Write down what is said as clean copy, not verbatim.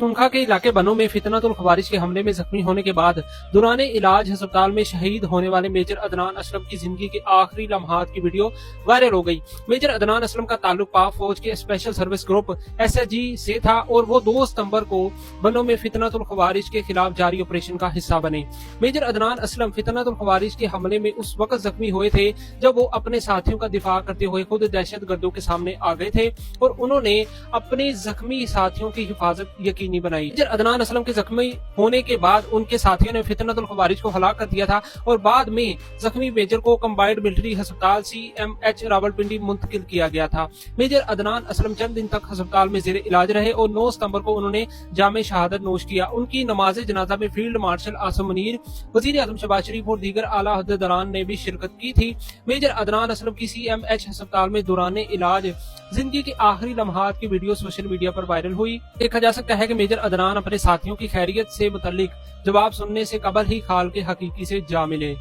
पख्तूनख्वा के इलाके बनो में फितनतुल खवारिज के हमले में जख्मी होने के बाद दौरान इलाज अस्पताल में शहीद होने वाले मेजर अदनान असलम की जिंदगी के आखिरी लम्हात की वीडियो वायरल हो गई। मेजर अदनान असलम का ताल्लुक पाक फौज के स्पेशल सर्विस ग्रुप SSG से था और वो 2 सितंबर को बनो में फितनतुल खवारिज के खिलाफ जारी ऑपरेशन का हिस्सा बने। मेजर अदनान असलम फितनतुल खवारिज के हमले में उस वक्त जख्मी हुए थे जब वो अपने साथियों का दिफा करते हुए खुद दहशत गर्दों के सामने आ गए थे और उन्होंने अपने जख्मी साथियों की हिफाजत यकीनी बनाई। मेजर अदनान असलम के जख्मी होने के बाद उनके साथियों ने फितनतुल खवारिज को हलाक कर दिया था और बाद में जख्मी मेजर को कंबाइंड मिलिट्री अस्पताल CMH रावलपिंडी मुंतकिल किया गया था। मेजर अदनान असलम चंद दिन तक अस्पताल में जेर इलाज रहे और 9 सितंबर को उन्होंने जामे शहादत नोश किया। उनकी नमाज जनाजा में फील्ड मार्शल आसम मुनीर, वजीर आजम शहबाज शरीफ और दीगर आला अहदेदारान ने भी शिरकत की थी। मेजर अदनान असलम की CMH अस्पताल में दौरान इलाज जिंदगी के आखिरी लम्हात की वीडियो सोशल मीडिया पर वायरल हुई। देखा जा सकता है कि मेजर अदनान अपने साथियों की खैरियत से मुतल्लिक जवाब सुनने से कबल ही खाल के हकीकी से जा मिले।